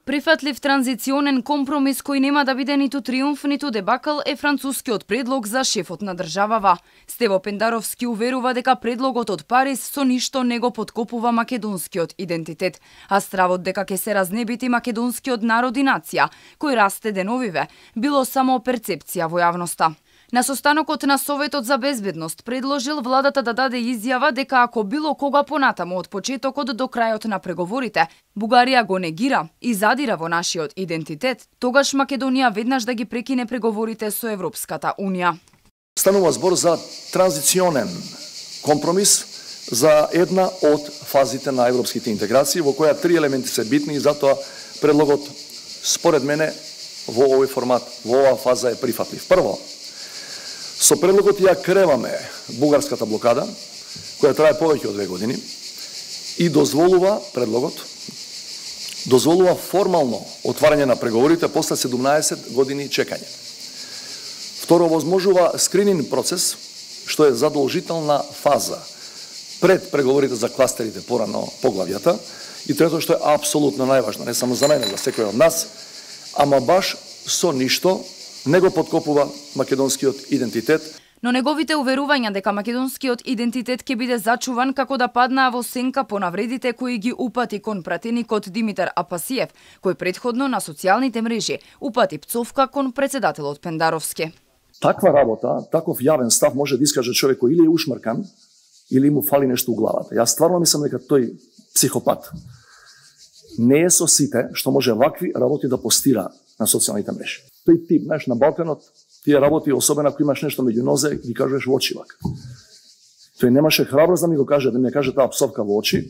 Прифатлив транзиционен компромис кој нема да биде ниту триумф, ниту дебакл е францускиот предлог за шефот на државава. Стево Пендаровски уверува дека предлогот од Париз со ништо не го поткопува македонскиот идентитет, а стравот дека ќе се разнебити македонскиот народ и нација, кој расте деновиве, било само перцепција во јавноста. На состанокот на Советот за безбедност предложил владата да даде изјава дека ако било кога понатаму од почетокот до крајот на преговорите, Бугарија го негира и задира во нашиот идентитет, тогаш Македонија веднаш да ги прекине преговорите со Европската Унија. Станува збор за транзиционен компромис за една од фазите на европските интеграции, во која три елементи се битни и затоа предлогот, според мене, во овој формат, во оваа фаза е прифатлив. Прво, со предлогот ја креваме бугарската блокада, која трае повеќе од 2 години, и предлогот дозволува формално отварање на преговорите после 17 години чекање. Второ, возможува скрининг процес, што е задолжителна фаза пред преговорите за кластерите порано поглавјата. И трето, што е апсолутно најважно, не само за мене, за секој од нас, ама баш со ништо не го поткопува македонскиот идентитет. Но неговите уверувања дека македонскиот идентитет ќе биде зачуван како да паднаа во сенка по навредите кои ги упати кон пратеникот Димитар Апасиев, кој предходно на социјалните мрежи упати пцовка кон председателот Пендаровски. Таква работа, таков јавен став може да искаже човек кој или е ушмркан, или му фали нешто у главата. Јас стварно мислам дека тој психопат не е со сите што може вакви работи да постира на социјалните мрежи. Тој тип, знаеш, на Балканот, тие работи, особено ако имаш нешто меѓу нозе, ги кажеш во очи вака. Тој немаше храброст да ми го каже, да ми ја каже таа псовка во очи,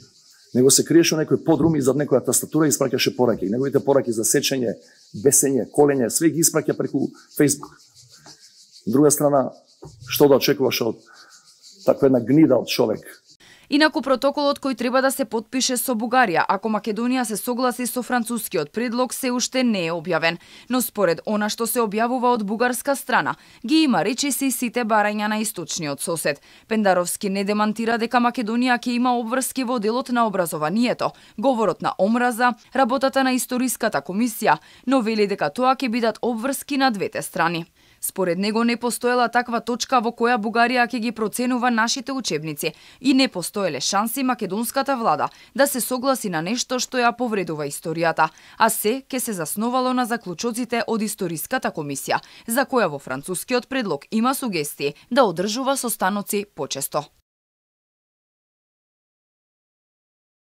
него се криеше некој подрум и зад некоја тастатура и испраќаше пораки. Неговите пораки за сечење, бесење, колење, све ги испраќа преку Facebook. Друга страна, што да очекуваш од таква една гнидал човек? Инаку протоколот кој треба да се потпише со Бугарија, ако Македонија се согласи со францускиот предлог, се уште не е објавен, но според она што се објавува од бугарска страна, ги има речиси сите барања на источниот сосед. Пендаровски не демантира дека Македонија ќе има обврски во делот на образованието, говорот на омраза, работата на историската комисија, но вели дека тоа ќе бидат обврски на двете страни. Според него не постоела таква точка во која Бугарија ќе ги проценува нашите учебници и не постоеле шанси македонската влада да се согласи на нешто што ја повредува историјата, а се ќе се засновало на заклучоците од историската комисија, за која во францускиот предлог има сугестии да одржува состаноци почесто.